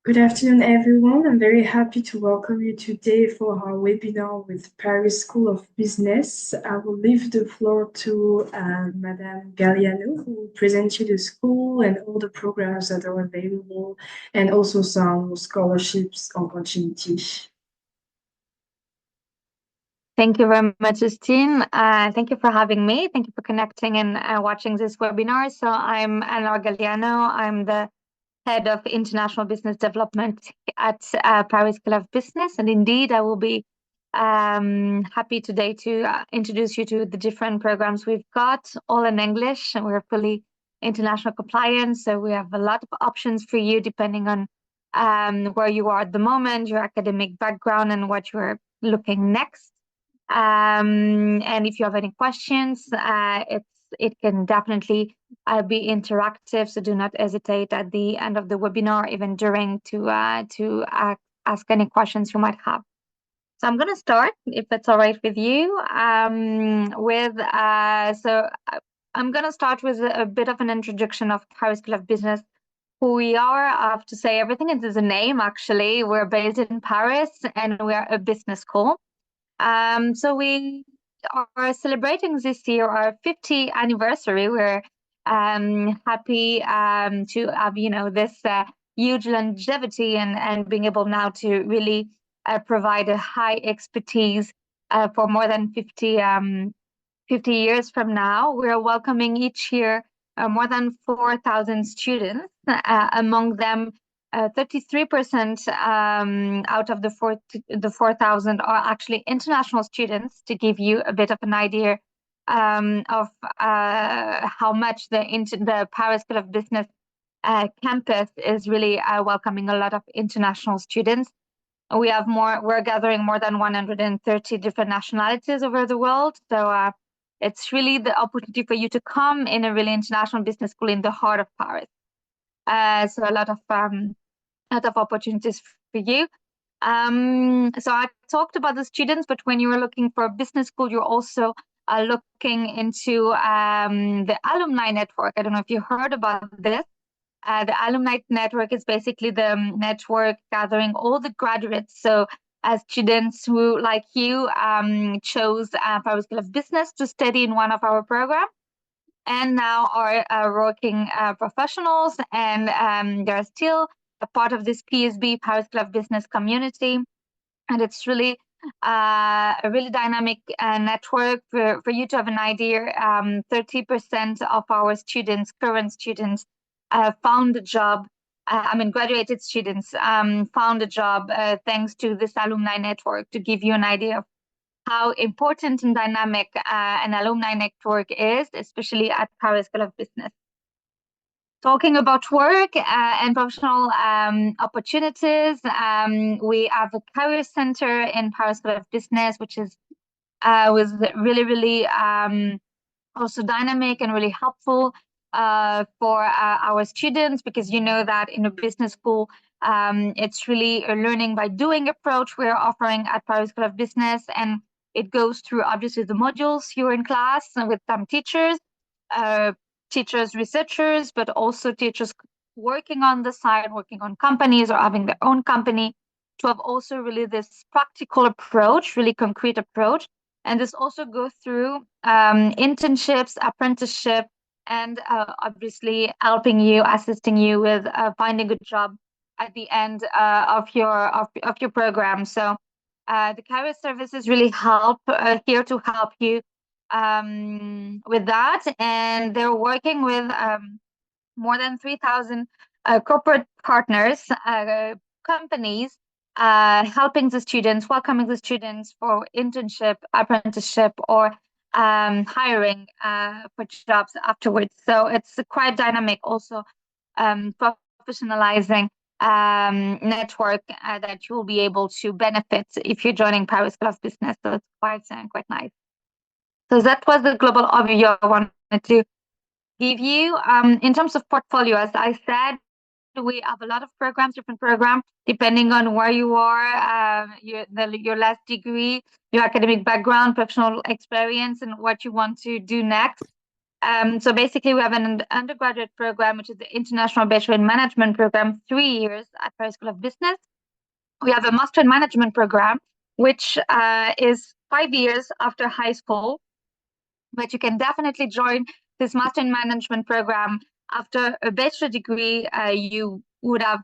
Good afternoon, everyone. I'm very happy to welcome you today for our webinar with Paris School of Business. I will leave the floor to Madame Galliano, who will present you the school and all the programs that are available, and also some scholarships opportunities. Thank you very much, Justine. Thank you for having me. Thank you for connecting and watching this webinar. So I'm Anna Galliano. I'm the Head of International Business Development at Paris School of Business. And indeed, I will be happy today to introduce you to the different programs we've got, all in English. And we're fully international compliant. So we have a lot of options for you depending on where you are at the moment, your academic background, and what you're looking next. And if you have any questions, it can definitely be interactive. So do not hesitate at the end of the webinar, even during, to ask any questions you might have. So I'm going to start, if that's all right with you, I'm going to start with a bit of an introduction of Paris School of Business, who we are. I have to say everything is the name, actually. We're based in Paris and we are a business school. So we are celebrating this year our 50th anniversary. We're happy to have, this huge longevity and being able now to really provide a high expertise for more than 50 years from now. We're welcoming each year more than 4,000 students, among them 33% out of the 4,000 are actually international students, to give you a bit of an idea of how much the Paris School of Business campus is really welcoming a lot of international students. We're gathering more than 130 different nationalities over the world. So it's really the opportunity for you to come in a really international business school in the heart of Paris. So a lot of opportunities for you. So I talked about the students, but when you are looking for a business school, you're also looking into the alumni network. I don't know if you heard about this. The alumni network is basically the network gathering all the graduates. So as students who, like you, chose Paris School of Business to study in one of our programs, and now are working professionals, and they're still a part of this PSB, Paris School of Business community. And it's really a really dynamic network. For you to have an idea, 30% of our students, current students, found a job. Graduated students found a job thanks to this alumni network, to give you an idea of how important and dynamic an alumni network is, especially at Paris School of Business. Talking about work and professional opportunities, we have a career center in Paris School of Business, which was really, really also dynamic and really helpful for our students, because you know that in a business school, it's really a learning by doing approach we're offering at Paris School of Business, and it goes through obviously the modules you're in class with some teachers, researchers, but also teachers working on the side, working on companies or having their own company, to have also really this practical approach, really concrete approach. And this also goes through internships, apprenticeship, and obviously helping you, assisting you with finding a job at the end of your program. So the career services really help here to help you with that, and they're working with more than 3,000 corporate partners, companies, helping the students, welcoming the students for internship, apprenticeship, or hiring for jobs afterwards. So it's quite dynamic, also professionalizing network that you will be able to benefit if you're joining Paris School of Business. So it's quite nice. So that was the global overview I wanted to give you. In terms of portfolio, as I said, we have a lot of programs, different programs, depending on where you are, your last degree, your academic background, professional experience, and what you want to do next. So basically, we have an undergraduate program, which is the International Bachelor in Management program, 3 years at Paris School of Business. We have a Master in Management program, which is 5 years after high school, but you can definitely join this Master in Management program after a bachelor degree you would have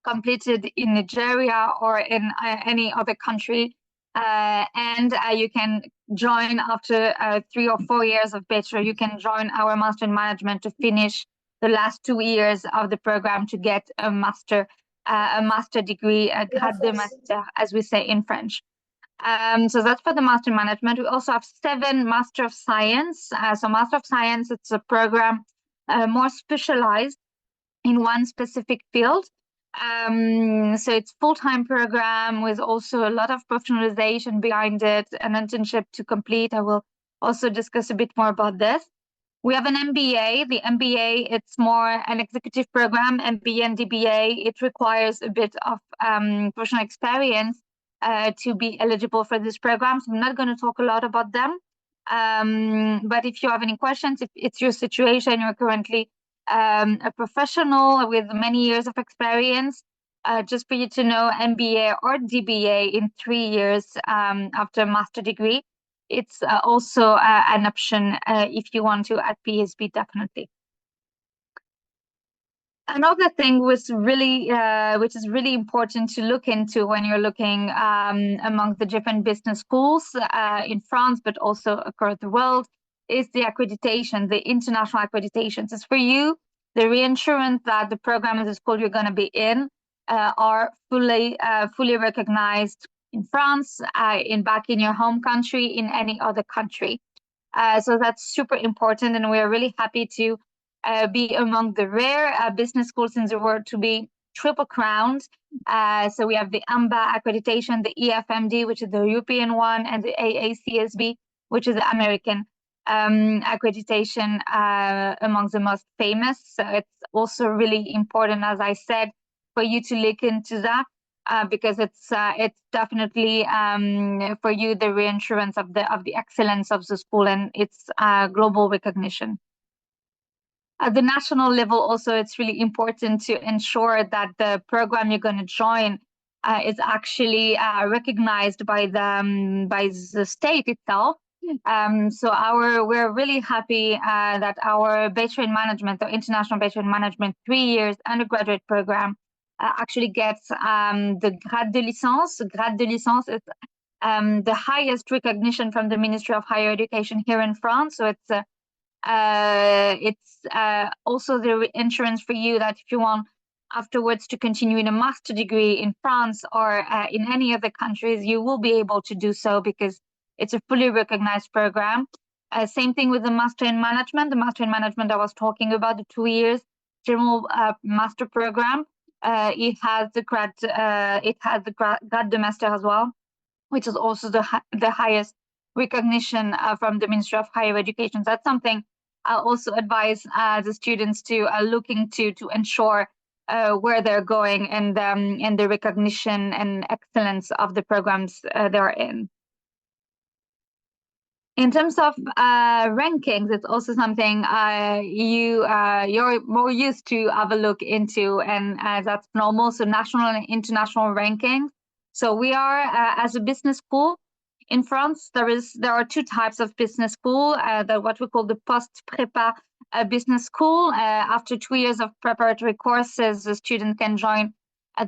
completed in Nigeria or in any other country. And you can join after 3 or 4 years of bachelor. You can join our Master in Management to finish the last 2 years of the program to get a master degree, a grade de master, as we say in French. So that's for the Master in Management. We also have 7 Master of Science. So Master of Science, it's a program more specialized in one specific field. So it's full-time program with also a lot of professionalization behind it, an internship to complete. I will also discuss a bit more about this. We have an MBA. The MBA, it's more an executive program. MBA and DBA, it requires a bit of professional experience to be eligible for this program. So I'm not going to talk a lot about them. But if you have any questions, if it's your situation, you're currently a professional with many years of experience, just for you to know, MBA or DBA in 3 years after a master degree, it's also an option if you want to at PSB, definitely. Another thing which is really important to look into when you're looking among the different business schools in France, but also across the world, is the accreditation, the international accreditations. It's for you, the reinsurance that the program of the school you're going to be in are fully recognized in France, back in your home country, in any other country. So that's super important, and we're really happy to be among the rare business schools in the world to be triple crowned. So we have the AMBA accreditation, the EFMD, which is the European one, and the AACSB, which is the American accreditation, among the most famous. So it's also really important, as I said, for you to look into that. Because it's definitely for you the reinsurance of the excellence of the school and its global recognition. At the national level, also, it's really important to ensure that the program you're going to join is actually recognized by the state itself. So we're really happy that our Bachelor in Management, or International Bachelor in Management 3 years undergraduate program, actually gets the grade de licence. Grade de licence is the highest recognition from the Ministry of Higher Education here in France. So it's also the insurance for you that if you want afterwards to continue in a master degree in France or in any other countries, you will be able to do so because it's a fully recognized program. Same thing with the Master in Management. The Master in Management I was talking about, the 2 years general master program. It has the grade de master as well, which is also the highest recognition from the Ministry of Higher Education. So that's something I also advise the students to look into to ensure where they're going and the recognition and excellence of the programs they're in. In terms of rankings, it's also something you're more used to have a look into, and that's normal. So national and international rankings. So we are as a business school in France. There are 2 types of business school. What we call the post-prépa business school. After 2 years of preparatory courses, the student can join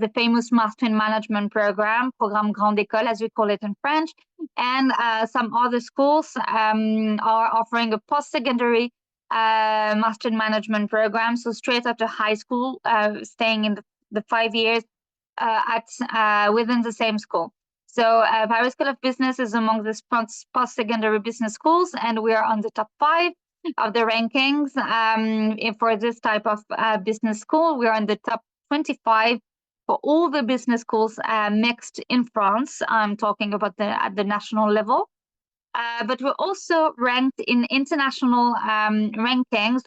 the famous Master in Management program, Programme Grande École, as we call it in French. And some other schools are offering a post-secondary Master in Management program, so straight after high school, staying in the 5 years within the same school. So Paris School of Business is among the post-secondary business schools, and we are on the top 5 of the rankings. For this type of business school, we are in the top 25 for all the business schools mixed in France. I'm talking about at the national level. But we're also ranked in international rankings.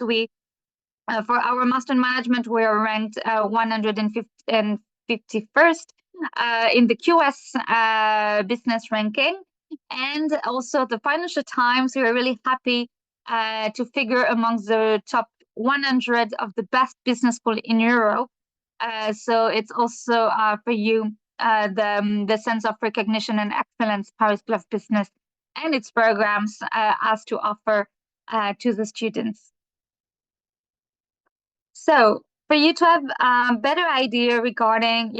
For our Master in Management, we are ranked 151st in the QS business ranking. And also the Financial Times, we are really happy to figure amongst the top 100 of the best business school in Europe. So it's also for you the sense of recognition and excellence Paris School of Business and its programs has to offer to the students. So for you to have a better idea regarding,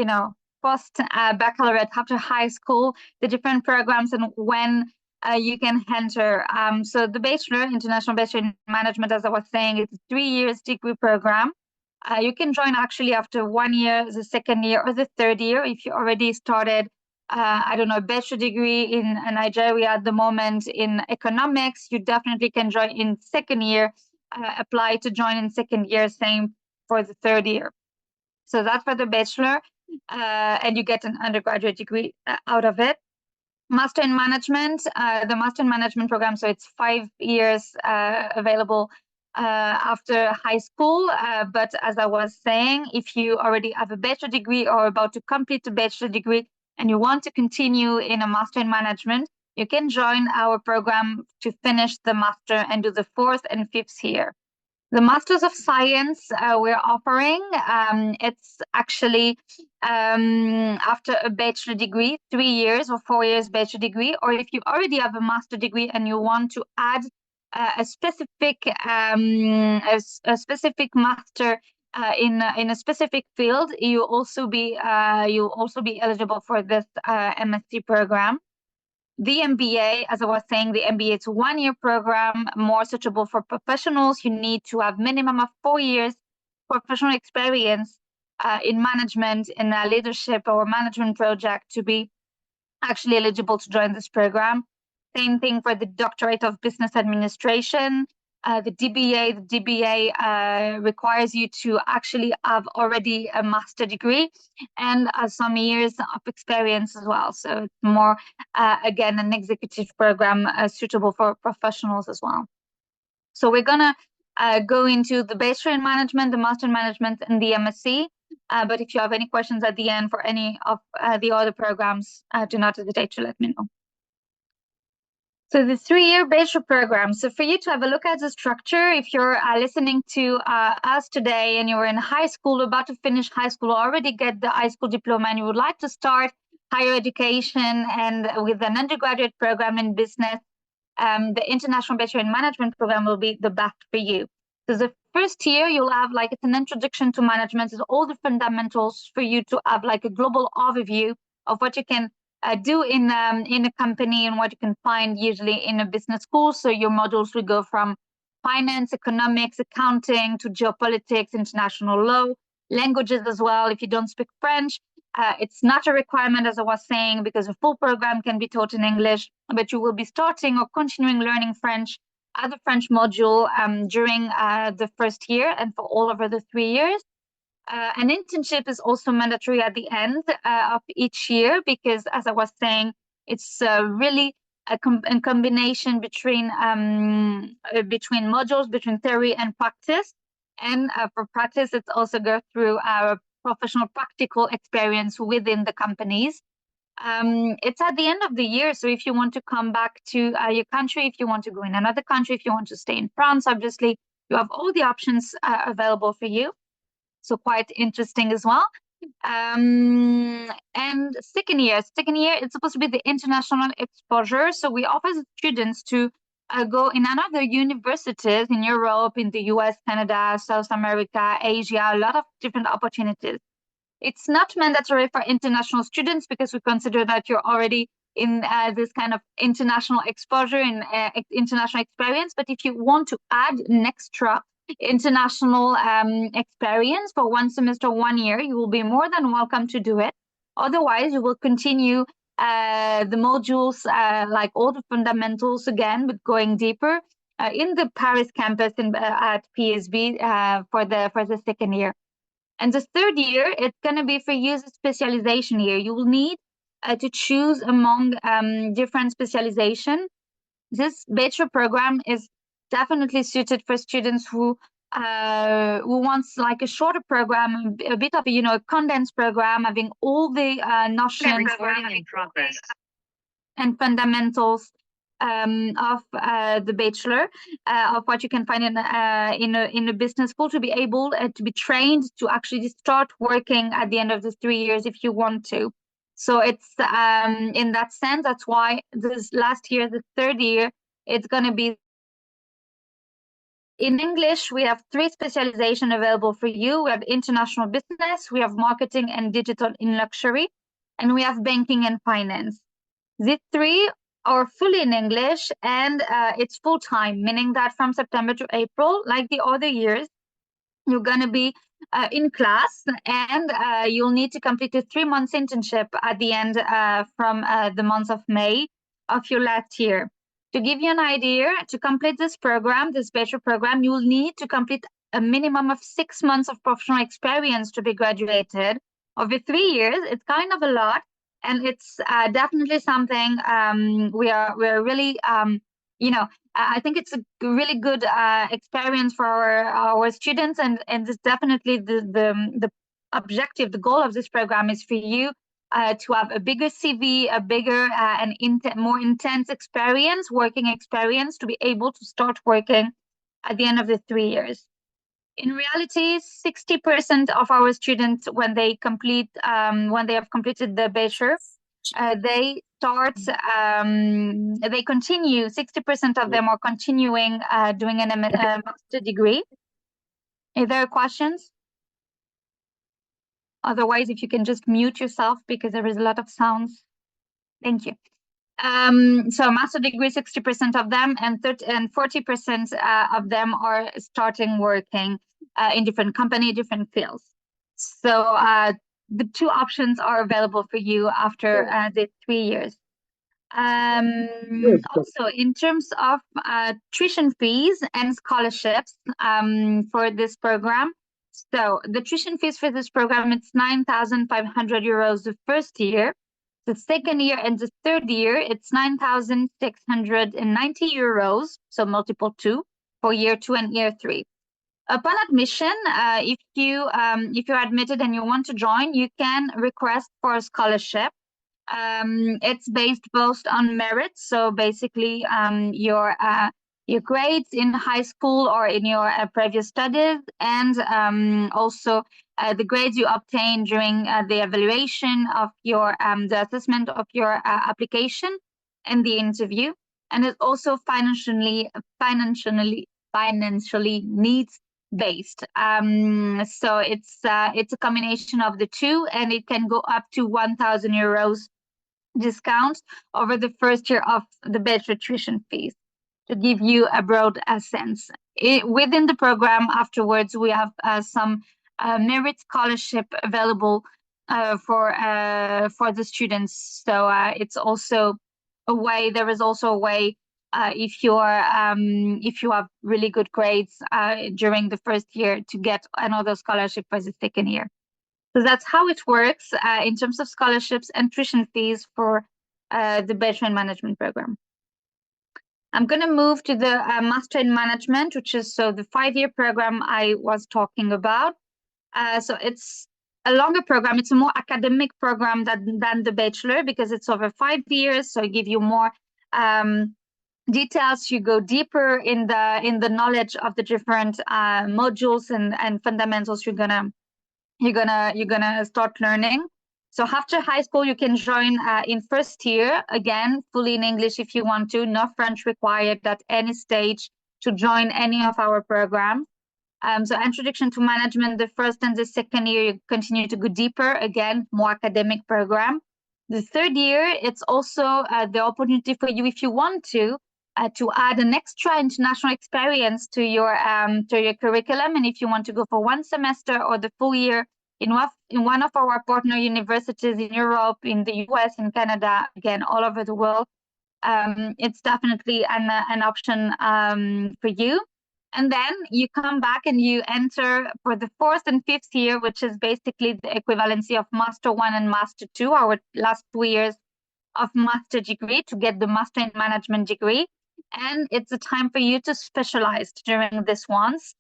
post baccalaureate after high school, the different programs and when you can enter. So the Bachelor, International Bachelor in Management, as I was saying, it's a 3 years degree program. You can join actually after 1 year, the second year, or the third year if you already started, I don't know, a bachelor degree in Nigeria at the moment in economics. You definitely can join in second year, apply to join in second year, same for the third year. So that's for the bachelor, and you get an undergraduate degree out of it. Master in Management, the Master in Management program, so it's 5 years available after high school. But as I was saying, if you already have a bachelor degree or about to complete a bachelor degree and you want to continue in a Master in Management, you can join our program to finish the master and do the 4th and 5th year. The Masters of Science we're offering, it's actually after a bachelor degree, 3 years or 4 years bachelor degree, or if you already have a master degree and you want to add a specific master in a specific field, you'll also be eligible for this MSc program. The MBA, as I was saying, the MBA is a 1-year program, more suitable for professionals. You need to have minimum of 4 years professional experience in management, in a leadership or management project to be actually eligible to join this program. Same thing for the Doctorate of Business Administration. The DBA requires you to actually have already a master degree and some years of experience as well. So it's more, again, an executive program suitable for professionals as well. So we're going to go into the Bachelor in Management, the Master in Management, and the MSc. But if you have any questions at the end for any of the other programs, do not hesitate to let me know. So the 3-year bachelor program. So for you to have a look at the structure, if you're listening to us today and you're in high school, about to finish high school, already get the high school diploma, and you would like to start higher education and with an undergraduate program in business, the International Bachelor in Management program will be the best for you. So the first year you'll have it's an introduction to management, it's all the fundamentals for you to have a global overview of what you can do in a company and what you can find usually in a business school. So your modules will go from finance, economics, accounting to geopolitics, international law, languages as well. If you don't speak French, it's not a requirement, as I was saying, because a full program can be taught in English, but you will be starting or continuing learning French at the French module during the first year and for all over the 3 years. An internship is also mandatory at the end of each year because, as I was saying, it's really a combination between modules, between theory and practice. And for practice, it's also go through our professional practical experience within the companies. It's at the end of the year, so if you want to come back to your country, if you want to go in another country, if you want to stay in France, obviously, you have all the options available for you. So quite interesting as well. And second year, it's supposed to be the international exposure. So we offer students to go in another universities in Europe, in the US, Canada, South America, Asia, a lot of different opportunities. It's not mandatory for international students because we consider that you're already in this kind of international exposure and international experience. But if you want to add an extra international experience for 1 semester, 1 year, you will be more than welcome to do it. Otherwise, you will continue the modules like all the fundamentals again, but going deeper in the Paris campus at PSB for the second year. And the third year, it's going to be for you as a specialization year. You will need to choose among different specialization. This bachelor program is definitely suited for students who wants a shorter program, a bit of a condensed program, having all the notions and fundamentals of the bachelor, of what you can find in a business school, to be able to be trained to actually start working at the end of the 3 years if you want to. So it's in that sense, that's why this last year, the third year, it's going to be in English. We have 3 specializations available for you. We have international business, we have marketing and digital in luxury, and we have banking and finance. These 3 are fully in English, and it's full time, meaning that from September to April, like the other years, you're going to be in class, and you'll need to complete a 3 months internship at the end from the month of May of your last year. To give you an idea, to complete this program, this bachelor program, you will need to complete a minimum of 6 months of professional experience to be graduated. Over 3 years, it's kind of a lot, and it's definitely something we're really I think it's a really good experience for our students, and it's definitely the objective, the goal of this program is for you to have a bigger CV, a bigger and more intense experience, working experience, to be able to start working at the end of the 3 years. In reality, 60% of our students, when they have completed the bachelor, they continue, 60% of them are continuing doing a master degree. Are there questions? Otherwise, if you can just mute yourself because there is a lot of sounds. Thank you. So master degree, 60% of them, and 40% of them are starting working in different company, different fields. So the 2 options are available for you after the 3 years. Also, in terms of tuition fees and scholarships for this program, so the tuition fees for this program, it's 9,500 euros the first year. The second year and the third year, it's 9,690 euros, so multiple 2 for year 2 and year 3. Upon admission, if you're admitted and you want to join, you can request for a scholarship. It's based both on merit, so basically your grades in high school or in your previous studies, and also the grades you obtain during the evaluation of your the assessment of your application and the interview, and it's also financially needs based. So it's a combination of the 2, and it can go up to 1,000 euros discount over the first year of the bachelor tuition fees, to give you a broad sense. Within the program afterwards, we have some merit scholarship available for the students. So it's also a way. There is also a way if you have really good grades during the first year, to get another scholarship for the second year. So that's how it works in terms of scholarships and tuition fees for the Bachelor in Management program. I'm going to move to the Master in Management, which is the 5-year program I was talking about. So it's a longer program. It's a more academic program than the Bachelor, because it's over 5 years. So I give you more details. You go deeper in the knowledge of the different modules and fundamentals you're gonna start learning. So after high school, you can join in first year, again, fully in English if you want to, no French required at any stage to join any of our programs. So introduction to management, the first and the second year, you continue to go deeper, again, more academic program. The third year, it's also the opportunity for you, if you want to add an extra international experience to your curriculum. And if you want to go for 1 semester or the full year in one of our partner universities in Europe, in the US, in Canada, again, all over the world, it's definitely an option for you. And then you come back and you enter for the 4th and 5th year, which is basically the equivalency of Master 1 and Master 2, our last 2 years of master degree, to get the Master in Management degree. And it's a time for you to specialize during this ones.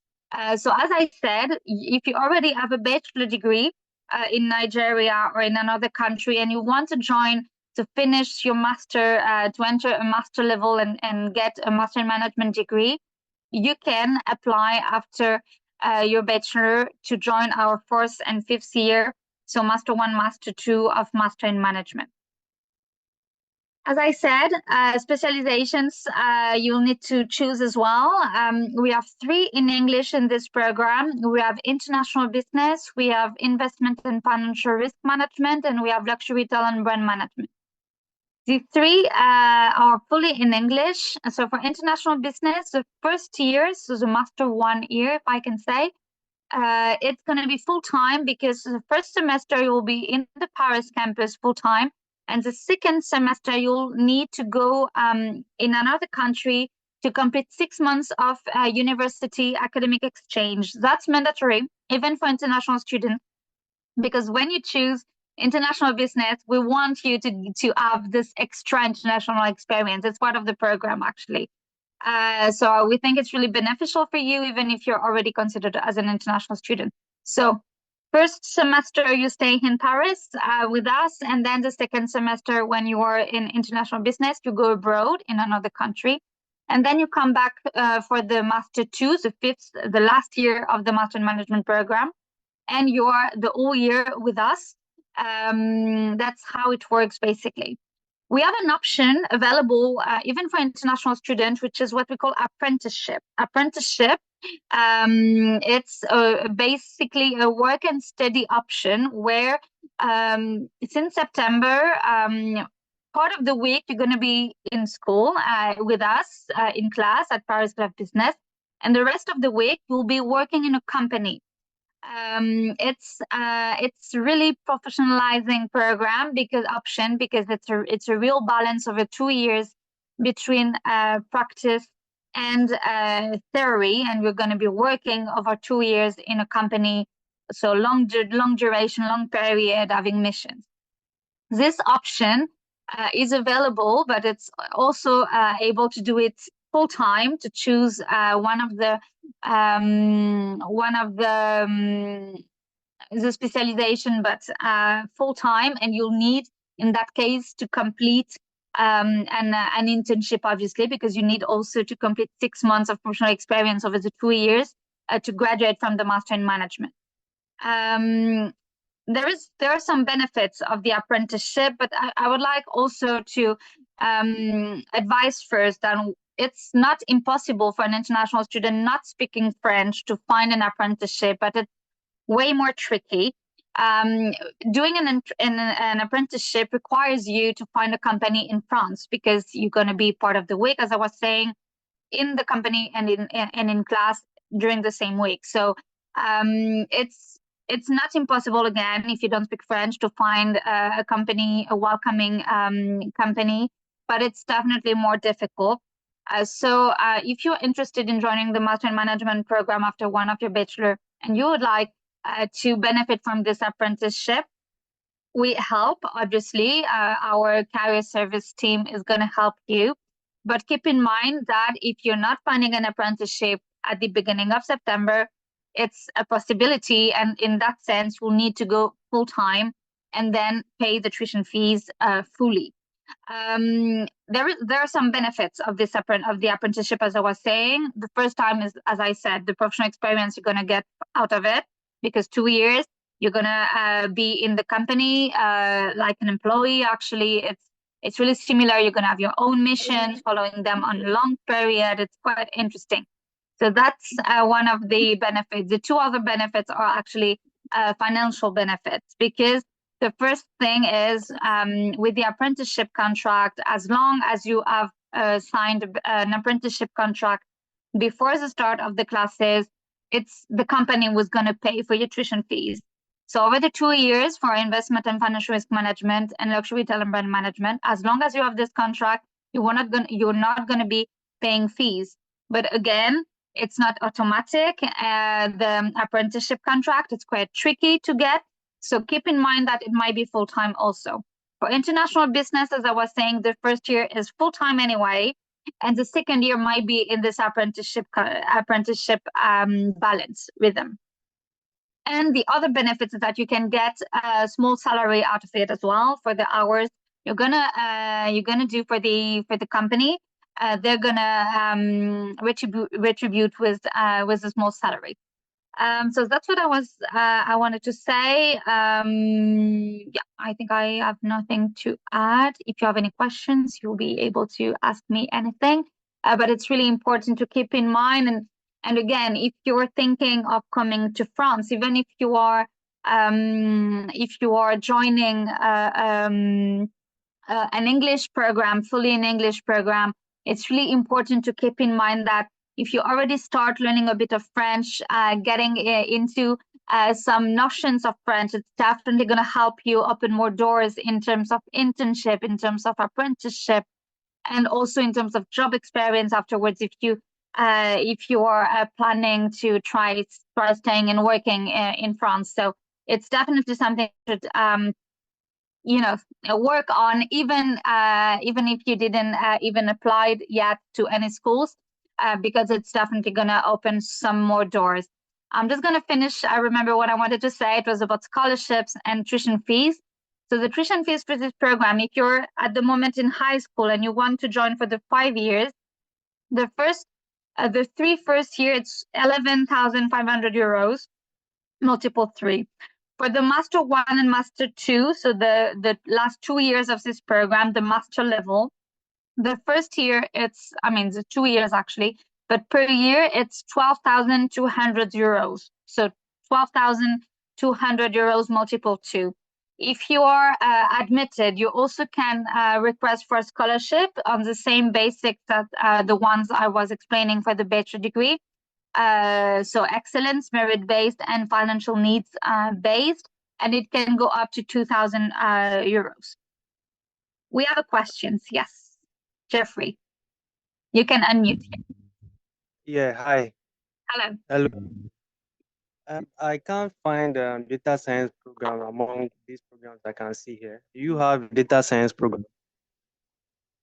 So as I said, if you already have a bachelor degree in Nigeria or in another country, and you want to join to finish your master, to enter a master level and get a master in management degree, you can apply after your bachelor to join our 4th and 5th year, so Master 1, Master 2 of Master in Management. As I said, specializations you'll need to choose as well. We have 3 in English in this program. We have international business, we have investment and financial risk management, and we have luxury retail and brand management. The 3 are fully in English. So for international business, the first year, so the Master 1 year, if I can say, it's going to be full-time because the first semester you will be in the Paris campus full-time. And the second semester, you'll need to go in another country to complete 6 months of university academic exchange. That's mandatory, even for international students, because when you choose international business, we want you to have this extra international experience. It's part of the program, actually. So we think it's really beneficial for you, even if you're already considered as an international student. So first semester, you stay in Paris with us, and then the second semester, when you are in international business, you go abroad in another country. And then you come back for the Master 2, the last year of the Master in Management program, and you are the whole year with us. That's how it works, basically. We have an option available even for international students, which is what we call apprenticeship. Apprenticeship, it's basically a work and study option where since September, part of the week you're going to be in school with us in class at Paris School of Business, and the rest of the week you'll be working in a company. It's really professionalizing program because it's a real balance over 2 years between practice and theory, and we're going to be working over 2 years in a company, so long duration, long period, having missions. This option is available, but it's also able to do it full time, to choose one of the specialization, but full time, and you'll need in that case to complete an internship, obviously, because you need also to complete 6 months of professional experience over the 2 years to graduate from the Master in Management. There are some benefits of the apprenticeship, but I would like also to advise first that it's not impossible for an international student not speaking French to find an apprenticeship, but it's way more tricky. Doing an apprenticeship requires you to find a company in France because you're going to be part of the week, as I was saying, in the company and in class during the same week. So it's not impossible, again, if you don't speak French, to find a company, a welcoming company, but it's definitely more difficult. So if you're interested in joining the Master in Management program after one of your bachelor and you would like to benefit from this apprenticeship, we help, obviously. Our career service team is going to help you. But keep in mind that if you're not finding an apprenticeship at the beginning of September, it's a possibility. And in that sense, we'll need to go full time and then pay the tuition fees fully. There are some benefits of the apprenticeship, as I was saying. The first time is, as I said, the professional experience you're going to get out of it, because 2 years you're going to be in the company like an employee. Actually, it's really similar. You're going to have your own missions, following them on a long period. It's quite interesting. So that's one of the benefits. The 2 other benefits are actually financial benefits, because the first thing is with the apprenticeship contract, as long as you have signed an apprenticeship contract before the start of the classes, it's the company was going to pay for your tuition fees. So over the 2 years for investment and financial risk management and luxury retail and brand management, as long as you have this contract, you're not going to be paying fees. But again, it's not automatic. The apprenticeship contract, it's quite tricky to get. So keep in mind that it might be full-time also. For international business, as I was saying, the first year is full-time anyway, and the second year might be in this apprenticeship balance rhythm. And the other benefits is that you can get a small salary out of it as well for the hours you're gonna do for the company, they're gonna retribute with a small salary. So that's what I wanted to say. Yeah, I think I have nothing to add. If you have any questions, you'll be able to ask me anything. But it's really important to keep in mind, and again, if you're thinking of coming to France, even if you are joining an English program, fully an English program, it's really important to keep in mind that if you already start learning a bit of French, getting into some notions of French, it's definitely going to help you open more doors in terms of internship, in terms of apprenticeship, and also in terms of job experience afterwards. If you are planning to try staying and working in France, so it's definitely something that work on, even if you didn't even applied yet to any schools, because it's definitely going to open some more doors. I'm just going to finish. I remember what I wanted to say. It was about scholarships and tuition fees. So the tuition fees for this program, if you're at the moment in high school and you want to join for the 5 years, the three first year, it's 11,500 euros, multiple 3. For the Master 1 and Master 2, so the last 2 years of this program, the master level, the first year, the 2 years actually, but per year, it's 12,200 euros. So 12,200 euros multiple 2. If you are admitted, you also can request for a scholarship on the same basics that the ones I was explaining for the bachelor degree. So excellence, merit-based, and financial needs based, and it can go up to 2,000 euros. We have a questions. Yes, Jeffrey, you can unmute. Yeah, hi. Hello. Hello. I can't find data science program among these programs I can see here. Do you have data science program?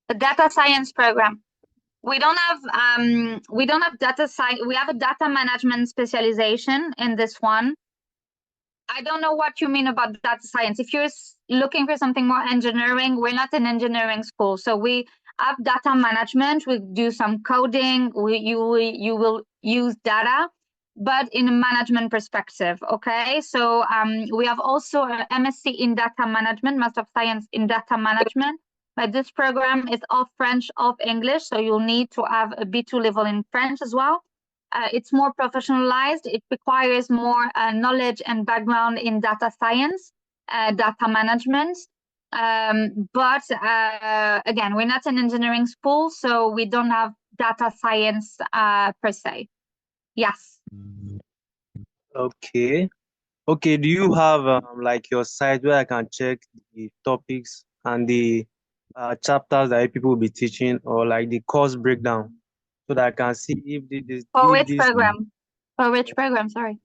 The data science program. We don't have data science. We have a data management specialization in this one. I don't know what you mean about data science. If you're looking for something more engineering, we're not an engineering school. So we have data management. We do some coding. You will use data, but in a management perspective. Okay. So we have also an MSc in data management, Master of Science in data management. But this program is all French, all English. So you'll need to have a B2 level in French as well. It's more professionalized. It requires more knowledge and background in data science, data management. But again, we're not an engineering school, so we don't have data science per se. Yes. Okay. Okay, do you have like your site where I can check the topics and the chapters that people will be teaching, or like the course breakdown, so that I can see For which program? For which program? Sorry.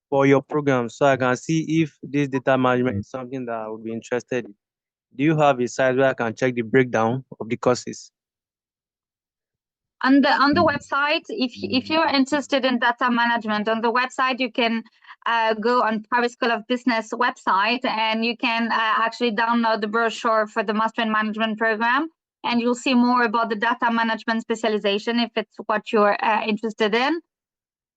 For your program, so I can see if this data management is something that I would be interested in. Do you have a site where I can check the breakdown of the courses? On the website, if you're interested in data management, on the website you can go on Paris School of Business website, and you can actually download the brochure for the Master in Management program, and you'll see more about the data management specialization if it's what you're interested in.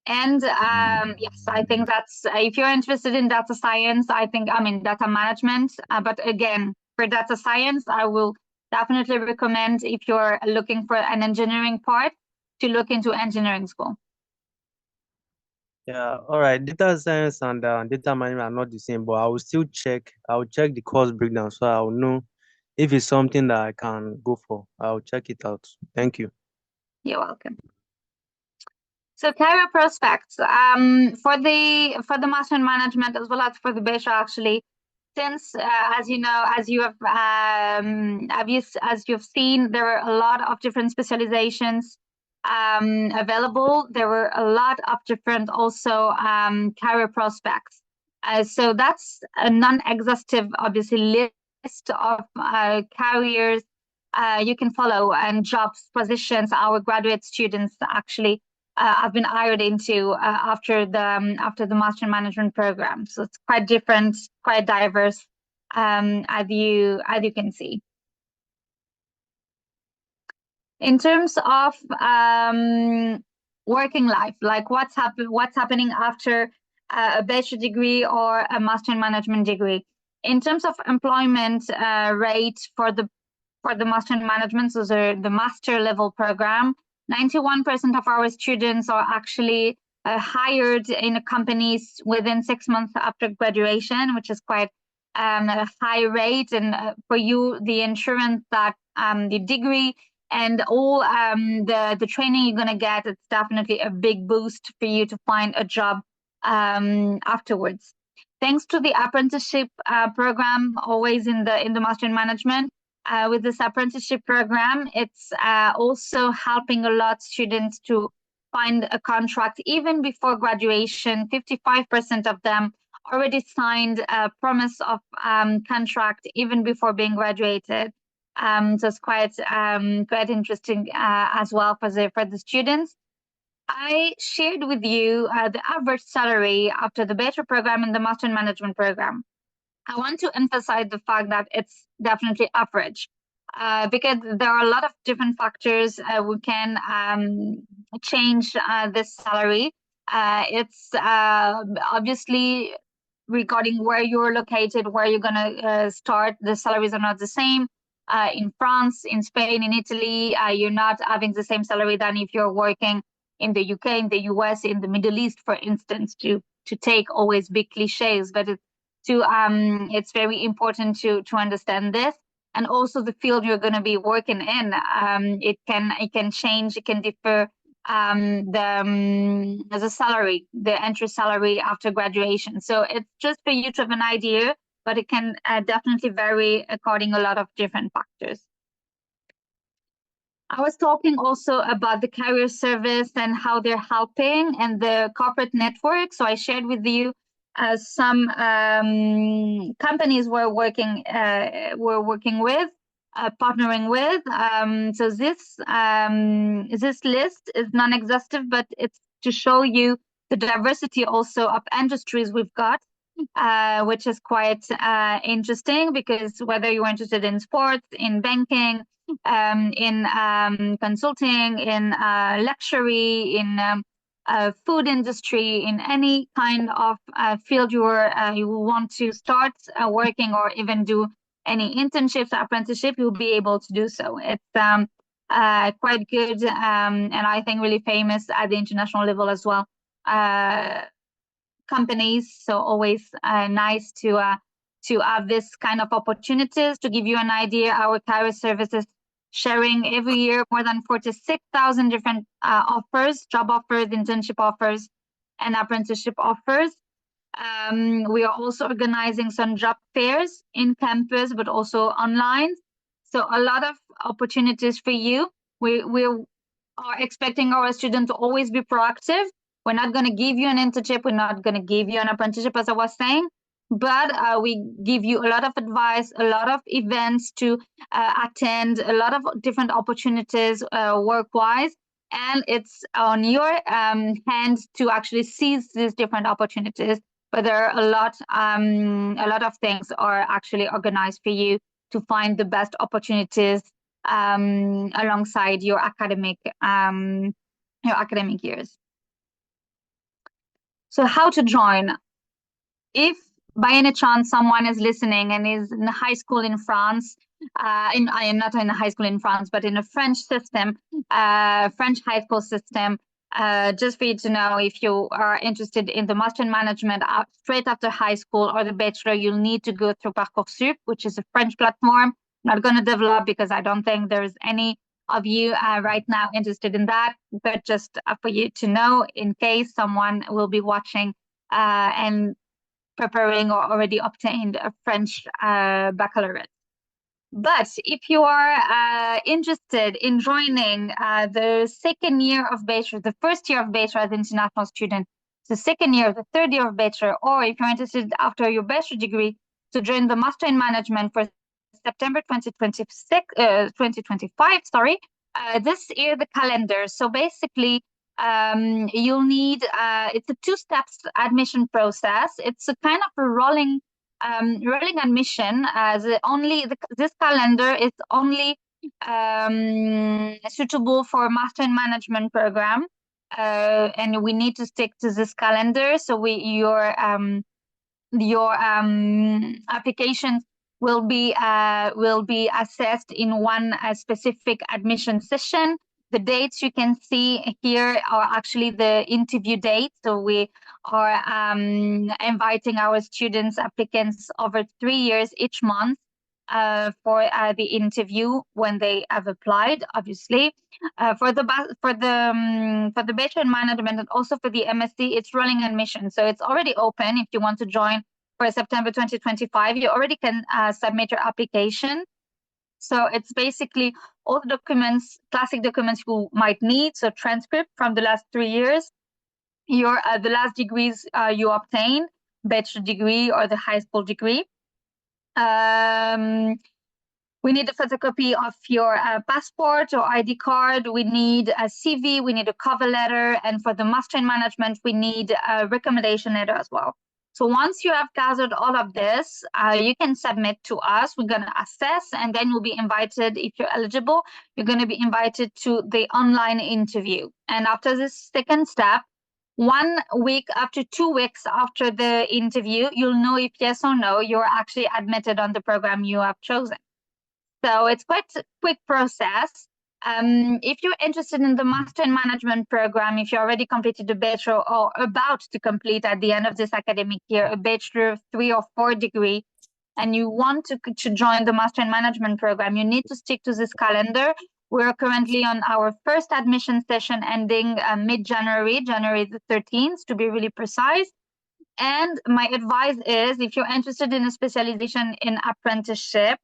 And yes, I think that's if you're interested in data science, data management. But again, for data science, I will definitely recommend, if you're looking for an engineering part, to look into engineering school. Yeah, all right. Data science and data management are not the same, but I will still check. I will check the course breakdown, so I will know if it's something that I can go for. I'll check it out. Thank you. You're welcome. So career prospects for the master in management as well as for the bachelor, actually, since as you know, as you've seen, there are a lot of different specializations available. There were a lot of different also career prospects. So that's a non-exhaustive, obviously, list of careers you can follow and jobs, positions our graduate students actually have been hired into after the Master in Management program. So it's quite different, quite diverse, as you can see. In terms of working life, like what's happening after a bachelor degree or a master in management degree. In terms of employment rate for the master in management, so the master level program, 91% of our students are actually hired in companies within 6 months after graduation, which is quite a high rate. And for you, the insurance that the degree and all the training you're going to get, it's definitely a big boost for you to find a job afterwards. Thanks to the apprenticeship program, always in the master in management, with this apprenticeship program, it's also helping a lot students to find a contract even before graduation. 55% of them already signed a promise of contract even before being graduated. So it's quite interesting as well for the students. I shared with you the average salary after the bachelor program and the master in management program. I want to emphasize the fact that it's definitely average because there are a lot of different factors we can change this salary. It's obviously regarding where you're located, where you're going to start. The salaries are not the same. In France, in Spain, in Italy, you're not having the same salary than if you're working in the UK, in the US, in the Middle East, for instance, to take always big cliches, but it's very important to understand this. And also the field you're going to be working in, it can change, it can differ the salary, the entry salary after graduation. So it's just for you to have an idea, but it can definitely vary according a lot of different factors. I was talking also about the career service and how they're helping and the corporate network. So I shared with you some companies we're working with, partnering with. So this list is non-exhaustive, but it's to show you the diversity also of industries we've got, which is quite interesting, because whether you're interested in sports, in banking, in consulting, in luxury, in food industry, in any kind of field you want to start working or even do any internships or apprenticeship, you'll be able to do so. It's quite good and I think really famous at the international level as well. Companies, so always nice to have this kind of opportunities. To give you an idea, our career services sharing every year more than 46,000 different offers, job offers, internship offers, and apprenticeship offers. We are also organizing some job fairs in campus, but also online. So a lot of opportunities for you. We are expecting our students to always be proactive. We're not going to give you an internship. We're not going to give you an apprenticeship, as I was saying, but we give you a lot of advice, a lot of events to attend, a lot of different opportunities work-wise. And it's on your hands to actually seize these different opportunities. But there are a lot of things are actually organized for you to find the best opportunities alongside your academic years. So how to join? If by any chance someone is listening and is in high school in France, not in a high school in France, but in a French system, French high school system, just for you to know, if you are interested in the master in management straight after high school or the bachelor, you'll need to go through Parcoursup, which is a French platform. I'm not going to develop because I don't think there's any of you right now interested in that, but just for you to know in case someone will be watching and preparing or already obtained a French baccalaureate. But if you are interested in joining the second year of bachelor, the first year of bachelor as an international student, the second year, the third year of bachelor, or if you're interested after your bachelor degree to join the master in management for September 2025, this year the calendar. So basically, you'll need, it's a two-steps admission process. It's a kind of a rolling admission. This calendar is only suitable for master in management program. And we need to stick to this calendar. So your applications will be assessed in one specific admission session. The dates you can see here are actually the interview dates. So we are inviting our students, applicants over 3 years each month for the interview when they have applied, obviously. For the Bachelor in Management and also for the MSc, it's rolling admission. So it's already open. If you want to join for September 2025, you already can submit your application. So it's basically all the documents, classic documents you might need. So transcript from the last 3 years, your the last degrees you obtain, bachelor degree or the high school degree. We need a photocopy of your passport or ID card. We need a CV. We need a cover letter. And for the Master in Management, we need a recommendation letter as well. So once you have gathered all of this, you can submit to us. We're going to assess, and then you'll be invited, if you're eligible, you're going to be invited to the online interview. And after this second step, 1 week up to 2 weeks after the interview, you'll know if yes or no, you're actually admitted on the program you have chosen. So it's quite a quick process. If you're interested in the Master in Management program, if you already completed a bachelor or about to complete at the end of this academic year, a bachelor 3 or 4 degree, and you want to join the Master in Management program, you need to stick to this calendar. We're currently on our first admission session ending mid-January, January the 13th, to be really precise. And my advice is, if you're interested in a specialization in apprenticeship,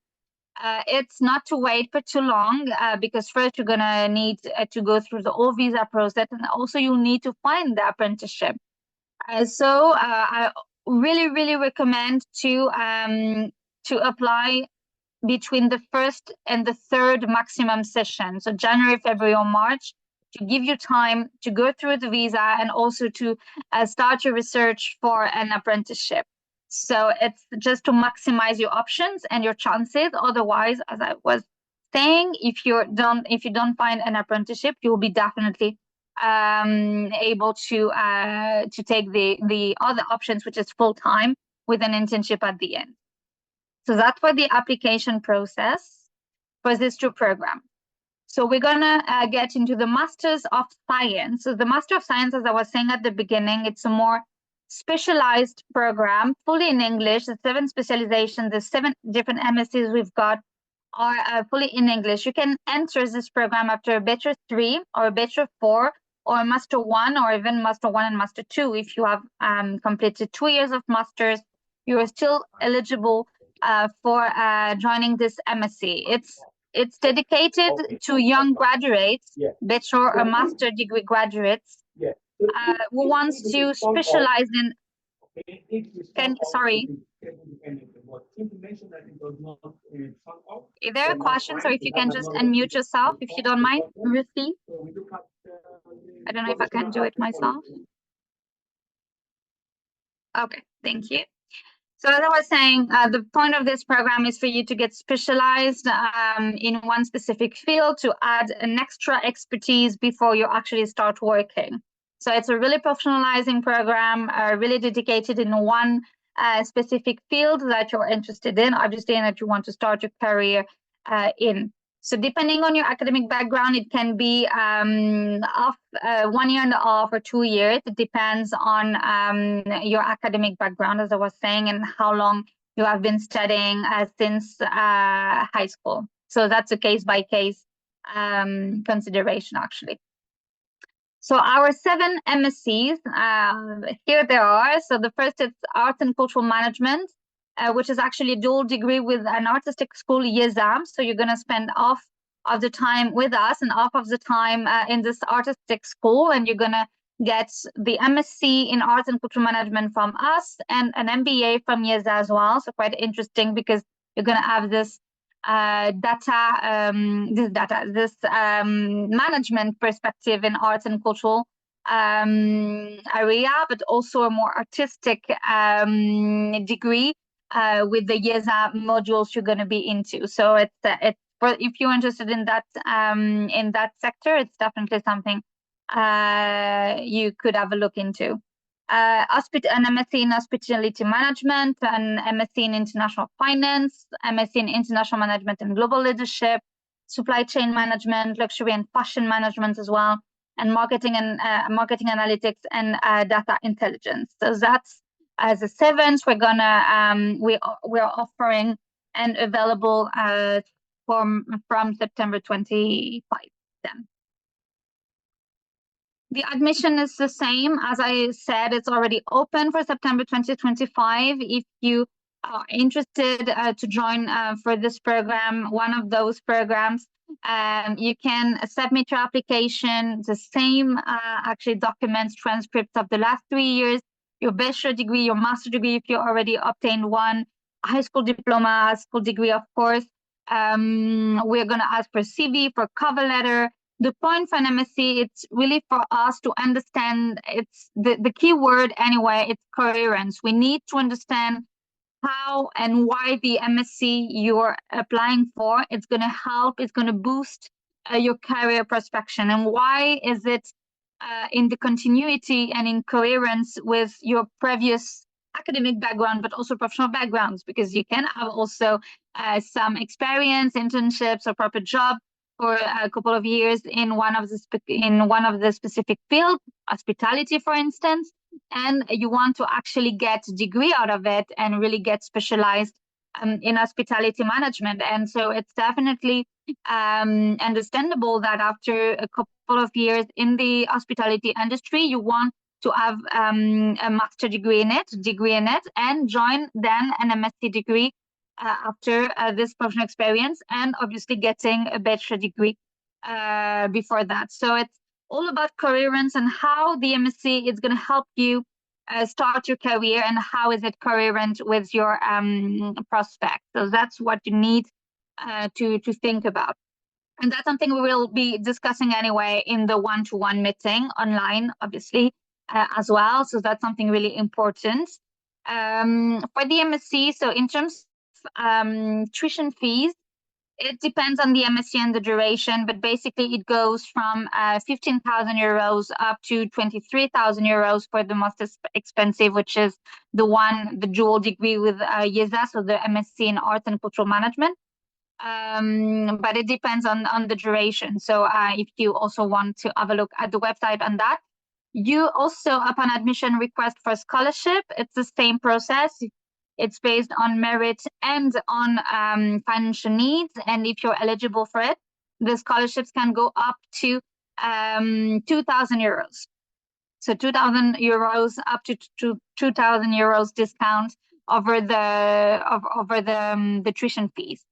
it's not to wait for too long because first you're going to need to go through the whole visa process, and also you'll need to find the apprenticeship. So I really recommend to apply between the 1st and the 3rd maximum session, so January, February, or March, to give you time to go through the visa and also to start your research for an apprenticeship. So it's just to maximize your options and your chances. Otherwise, as I was saying, if you don't find an apprenticeship, you will be definitely able to take the other options, which is full time with an internship at the end. So that's for the application process for these 2 programs. So we're gonna get into the Masters of Science. So the Master of Science, as I was saying at the beginning, it's a more specialized program, fully in English. The 7 specializations, the 7 different MSCs we've got are fully in English. You can enter this program after a Bachelor 3 or a Bachelor 4 or a Master 1 or even Master 1 and Master 2. If you have completed 2 years of Masters, you are still eligible for joining this MSc. It's dedicated to young graduates, bachelor or master degree graduates, who wants to specialize in. Sorry. If there are questions, or if you can just unmute yourself, if you don't mind, Ruthie. I don't know if I can do it myself. Okay, thank you. So as I was saying, the point of this program is for you to get specialized in one specific field, to add an extra expertise before you actually start working. So it's a really professionalizing program, really dedicated in one specific field that you're interested in, obviously, and that you want to start your career in. So depending on your academic background, it can be off 1 year and a half or 2 years. It depends on your academic background, as I was saying, and how long you have been studying since high school. So that's a case-by-case consideration, actually. So our 7 MSCs, here they are. So the first is Arts and Cultural Management, which is actually a dual degree with an artistic school, YESAM. So you're going to spend half of the time with us and half of the time in this artistic school. And you're going to get the MSc in Arts and Cultural Management from us and an MBA from YESA as well. So quite interesting because you're going to have this management perspective in arts and cultural area, but also a more artistic degree with the YESA modules you're going to be into. So it's if you're interested in that sector, it's definitely something you could have a look into. An MSc in Hospitality Management, an MSc in International Finance, MSc in International Management and Global Leadership, Supply Chain Management, Luxury and Fashion Management as well, and Marketing Analytics and Data Intelligence. So that's as the 7th we're offering and available from September 25 then. The admission is the same. As I said, it's already open for September 2025. If you are interested to join for this program, one of those programs, you can submit your application, the same actually documents, transcripts of the last 3 years, your bachelor degree, your master degree if you already obtained one, high school diploma, high school degree, of course. We're going to ask for CV, for cover letter. The point for an MSc, it's really for us to understand, it's the key word anyway, it's coherence. We need to understand how and why the MSc you're applying for, it's going to help, it's going to boost your career prospection. And why is it in the continuity and in coherence with your previous academic background, but also professional backgrounds, because you can have also some experience, internships, or proper job for a couple of years in one of the specific field, hospitality, for instance, and you want to actually get a degree out of it and really get specialized in hospitality management. And so it's definitely understandable that after a couple of years in the hospitality industry, you want to have a master degree in it, and join then an MSc degree after this professional experience, and obviously getting a bachelor degree before that. So it's all about coherence and how the MSc is going to help you start your career, and how is it coherent with your prospects. So that's what you need to think about. And that's something we will be discussing anyway in the one-to-one meeting online, obviously, as well. So that's something really important. For the MSc, so in terms of tuition fees, it depends on the MSc and the duration, but basically it goes from 15,000 euros up to 23,000 euros for the most expensive, which is the dual degree with IESA, so the MSc in Arts and Cultural Management. But it depends on the duration. So if you also want to have a look at the website on that, you also, upon admission, request for scholarship. It's the same process. It's based on merit and on financial needs. And if you're eligible for it, the scholarships can go up to 2,000 euros. So 2,000 euros up to 2,000 euros discount over the tuition fees.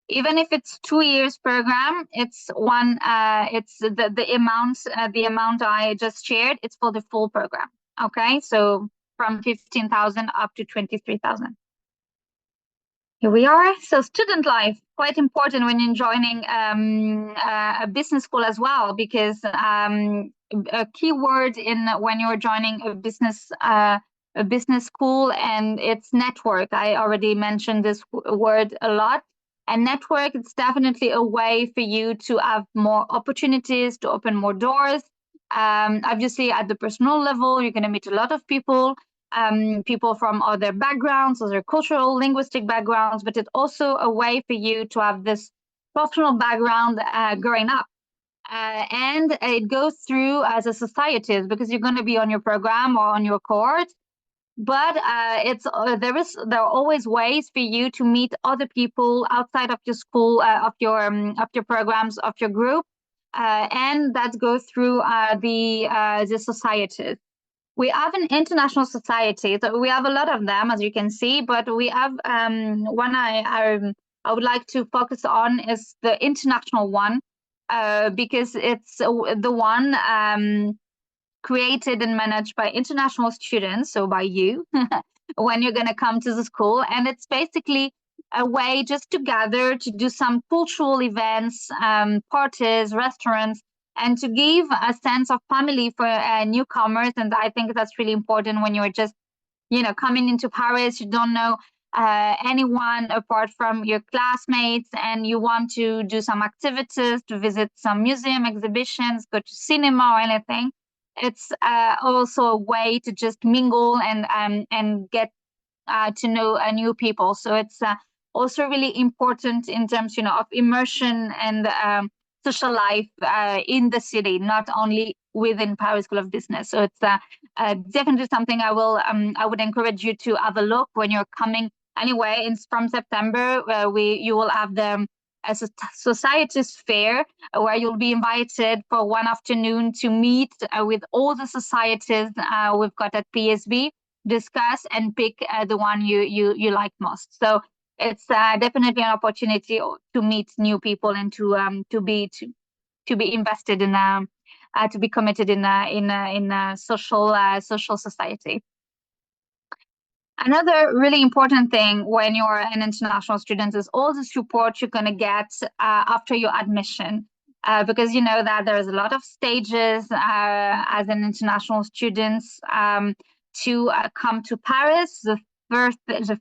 Even if it's 2 years program, it's the amount I just shared, it's for the full program. Okay, so from 15,000 up to 23,000. Here we are. So student life, quite important when you're joining a business school as well, because a key word when you're joining a business school, and it's network. I already mentioned this word a lot. And network, it's definitely a way for you to have more opportunities, to open more doors. Obviously, at the personal level, you're going to meet a lot of people, people from other backgrounds, other cultural, linguistic backgrounds, but it's also a way for you to have this professional background growing up. And it goes through as a society, because you're going to be on your program or on your cohort. But there are always ways for you to meet other people outside of your school, of your programs, of your group, and that goes through the societies. We have an international society, so we have a lot of them, as you can see. But we have one I would like to focus on is the international one, because it's the one created and managed by international students, so by you, when you're going to come to the school. And it's basically a way just to gather, to do some cultural events, parties, restaurants, and to give a sense of family for newcomers. And I think that's really important when you're just, coming into Paris. You don't know anyone apart from your classmates and you want to do some activities, to visit some museum exhibitions, go to cinema or anything, it's also a way to just mingle and get to know new people. So it's also really important in terms, of immersion and social life in the city, not only within Paris School of Business. So it's definitely something I would encourage you to have a look when you're coming. Anyway, from September, you will have the Societies Fair, where you'll be invited for one afternoon to meet with all the societies we've got at PSB, discuss and pick the one you like most. So it's definitely an opportunity to meet new people and to be invested in to be committed in a social society. Another really important thing when you're an international student is all the support you're going to get after your admission. Because you know that there's a lot of stages as an international student to come to Paris. The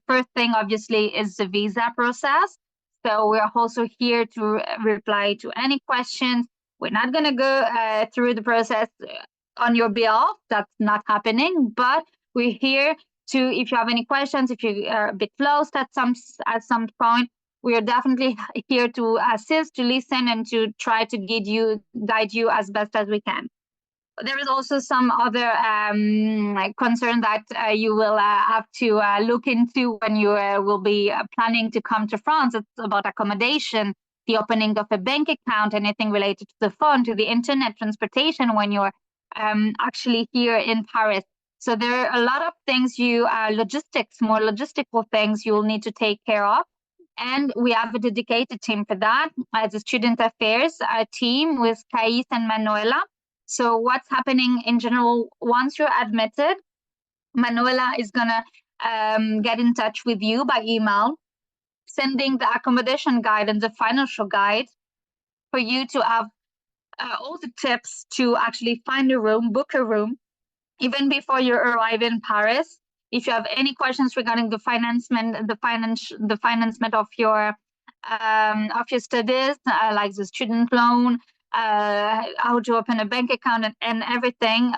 first thing, obviously, is the visa process. So we're also here to reply to any questions. We're not going to go through the process on your behalf. That's not happening. But we're here to, if you have any questions, if you are a bit lost at some point, we are definitely here to assist, to listen, and to try to guide you as best as we can. There is also some other concern that you will have to look into when you will be planning to come to France. It's about accommodation, the opening of a bank account, anything related to the phone, to the internet, transportation when you're actually here in Paris. So there are a lot of things more logistical things you will need to take care of. And we have a dedicated team for that, as a student affairs team with Cais and Manuela. So what's happening in general, once you're admitted, Manuela is going to get in touch with you by email, sending the accommodation guide and the financial guide for you to have all the tips to actually find a room, book a room, even before you arrive in Paris. If you have any questions regarding the financement of your studies, like the student loan, how to open a bank account and everything,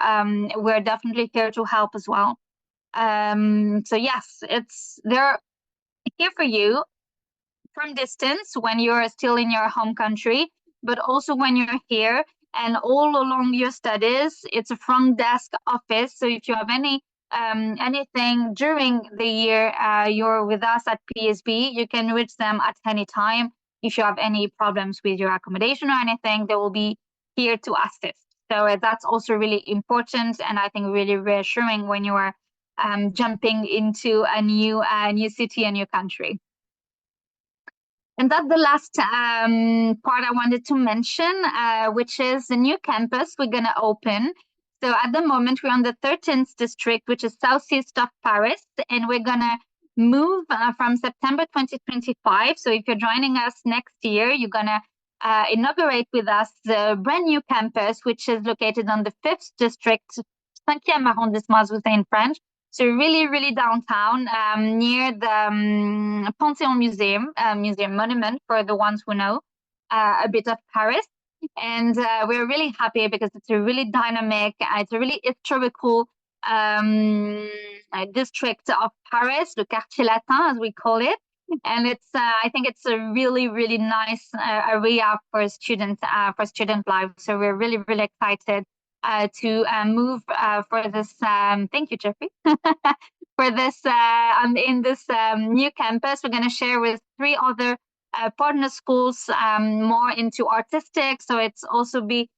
we're definitely here to help as well. So yes, they're here for you from distance when you're still in your home country, but also when you're here and all along your studies. It's a front desk office. So if you have anything during the year you're with us at PSB, you can reach them at any time. If you have any problems with your accommodation or anything, they will be here to assist. So that's also really important, and I think really reassuring when you are jumping into a new city, a new country. And that's the last part I wanted to mention, which is the new campus we're going to open. So at the moment, we're on the 13th district, which is southeast of Paris, and we're going to move from September 2025. So if you're joining us next year, you're going to inaugurate with us the brand new campus, which is located on the 5th district, 5e arrondissement, as we say in French. So really, really downtown, near the Panthéon Museum, museum monument for the ones who know a bit of Paris. And we're really happy because it's a really dynamic, it's a really historical district of Paris, the Quartier Latin, as we call it. And it's, I think it's a really, really nice area for student life. So we're really, really excited to move for this. Thank you, Jeffrey. For this, in this new campus, we're going to share with 3 other partner schools more into artistic. So it's also be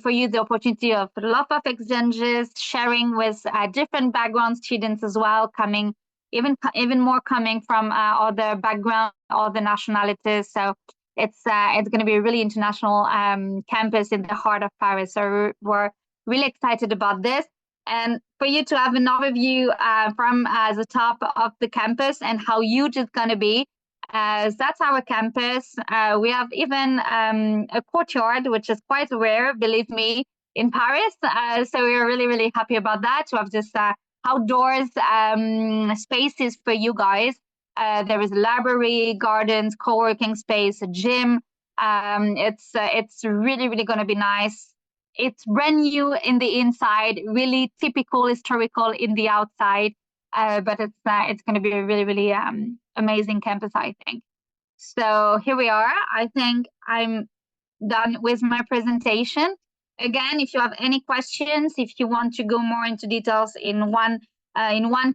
for you the opportunity of a lot of exchanges, sharing with different background students as well, coming even more coming from other backgrounds, other nationalities. So it's going to be a really international campus in the heart of Paris. So we're really excited about this. And for you to have an overview from the top of the campus and how huge it's going to be, that's our campus. We have even a courtyard, which is quite rare, believe me, in Paris. So we're really, really happy about that, to have this outdoors spaces for you guys. There is a library, gardens, co-working space, a gym. It's really, really going to be nice. It's brand new in the inside, really typical historical in the outside. But it's going to be a really, really amazing campus, I think. So here we are. I think I'm done with my presentation. Again, if you have any questions, if you want to go more into details in one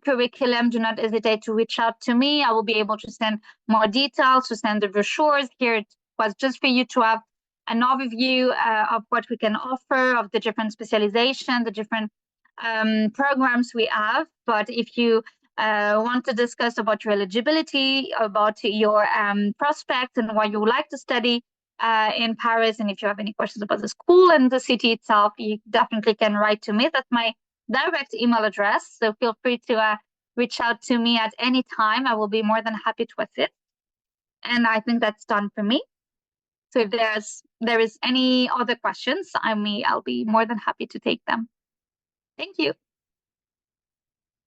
curriculum, do not hesitate to reach out to me. I will be able to send more details, to send the brochures. Here it was just for you to have an overview of what we can offer, of the different specializations, the different programs we have. But if you want to discuss about your eligibility, about your prospects and what you would like to study in Paris, and if you have any questions about the school and the city itself, you definitely can write to me. That's my direct email address. So feel free to reach out to me at any time. I will be more than happy to assist. And I think that's done for me. So if there is any other questions, I'll be more than happy to take them. Thank you.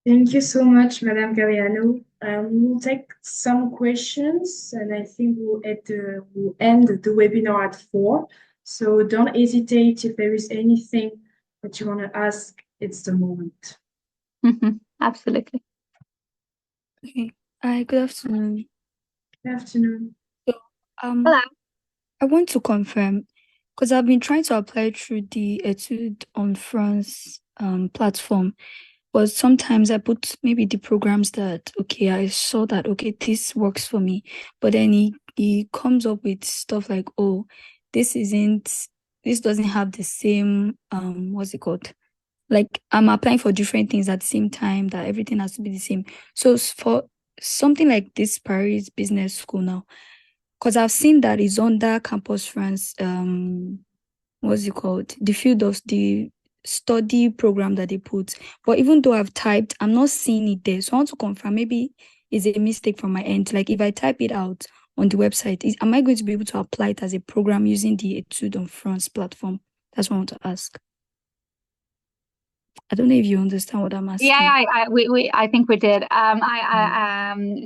Thank you so much, Madame Galliano. We'll take some questions, and I think we'll end the webinar at 4. So don't hesitate if there is anything that you want to ask. It's the moment. Absolutely. Okay. Hi, good afternoon. Good afternoon. So, Hello. I want to confirm, because I've been trying to apply through the Etudes en France platform, but sometimes I put maybe the programs that, okay, I saw that, okay, this works for me, but then he comes up with stuff like, oh, this doesn't have the same, what's it called? Like, I'm applying for different things at the same time, that everything has to be the same. So for something like this Paris Business School now, because I've seen that it's under Campus France, what's it called? The field of the study program that they put. But even though I've typed, I'm not seeing it there. So I want to confirm, maybe it's a mistake from my end. Like if I type it out on the website, am I going to be able to apply it as a program using the Etudes en France platform? That's what I want to ask. I don't know if you understand what I'm asking. Yeah, I think we did.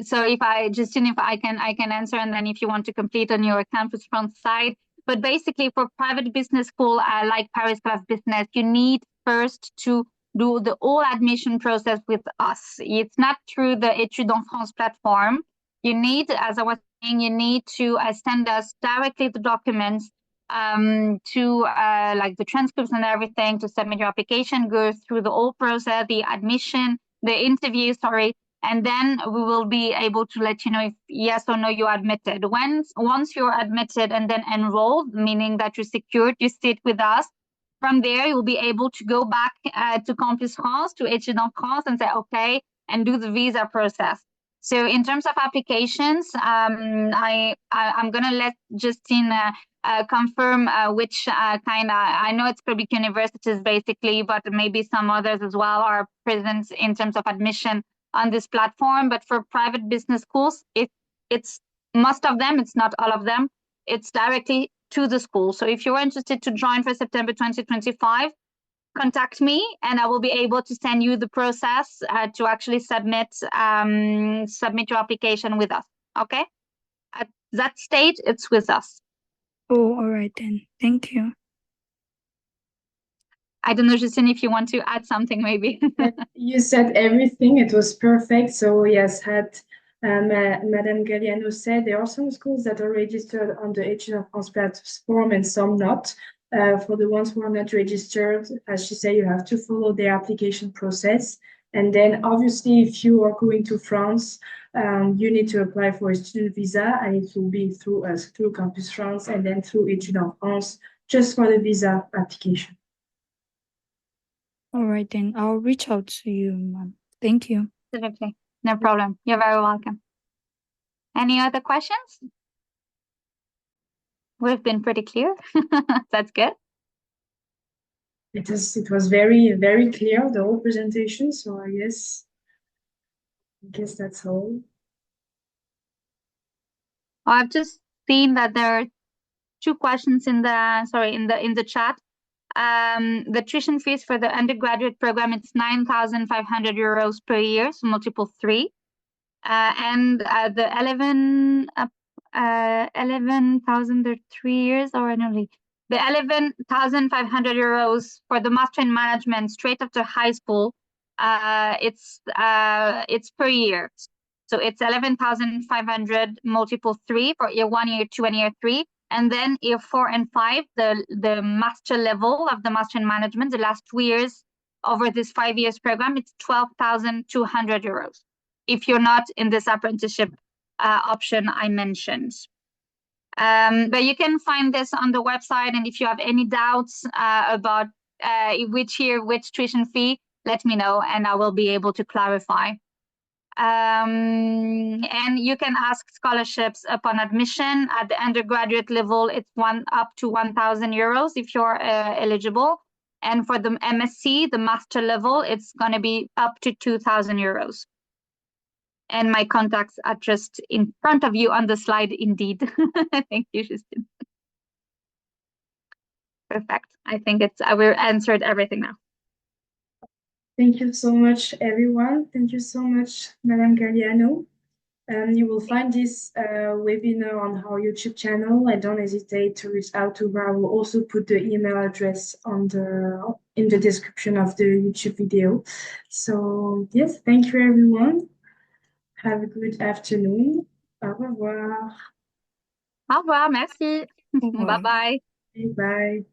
So if Justine, if I can answer, and then if you want to complete on your Campus France side. But basically, for private business school like Paris Class Business, you need first to do the whole admission process with us. It's not through the Etudes en France platform. You need, as I was saying, you need to send us directly the documents to like the transcripts and everything, to submit your application, go through the whole process, the admission, the interview, and then we will be able to let you know if yes or no you're admitted. Once you're admitted and then enrolled, meaning that you're secured, you sit with us. From there, you'll be able to go back to Campus France, to Etudes en France, and say, okay, and do the visa process. So in terms of applications, I'm going to let Justine confirm which kind of, I know it's public universities basically, but maybe some others as well are present in terms of admission on this platform. But for private business schools, it's most of them, it's not all of them, it's directly to the school. So if you're interested to join for September 2025, contact me and I will be able to send you the process to actually submit your application with us. Okay? At that stage, it's with us. Oh, all right then. Thank you. I don't know, Justine, if you want to add something, maybe. You said everything. It was perfect. So yes, had Madame Galliano said, there are some schools that are registered on the Etudes en France platform and some not. For the ones who are not registered, as she said, you have to follow their application process. And then obviously, if you are going to France, you need to apply for a student visa, and it will be through us, through Campus France, and then through Etudes en France, just for the visa application. All right then. I'll reach out to you, ma'am. Thank you. Absolutely. No problem. You're very welcome. Any other questions? We've been pretty clear. That's good. It was very, very clear, the whole presentation. So I guess that's all. I've just seen that there are 2 questions in the chat. The tuition fees for the undergraduate program, it's 9,500 euros per year, so multiple 3. And the 11,000, they're 3 years or annually. The 11,500 euros for the master in management straight after high school, it's per year. So it's 11,500 multiple 3 for year 1, year 2, and year 3. And then year 4 and 5, the master level of the master in management, the last 2 years over this 5 years program, it's 12,200 euros if you're not in this apprenticeship option I mentioned. But you can find this on the website, and if you have any doubts about which tuition fee, let me know and I will be able to clarify. And you can ask scholarships upon admission. At the undergraduate level, it's up to 1,000 euros if you're eligible. And for the MSc, the master level, it's going to be up to 2,000 euros. And my contacts are just in front of you on the slide, indeed. Thank you, Justine. Perfect. I think we've answered everything now. Thank you so much, everyone. Thank you so much, Madame Galliano. You will find this webinar on our YouTube channel, and don't hesitate to reach out to her. I will also put the email address in the description of the YouTube video. So yes, thank you, everyone. Have a good afternoon. Au revoir. Au revoir, merci. Au revoir. Bye-bye. Bye.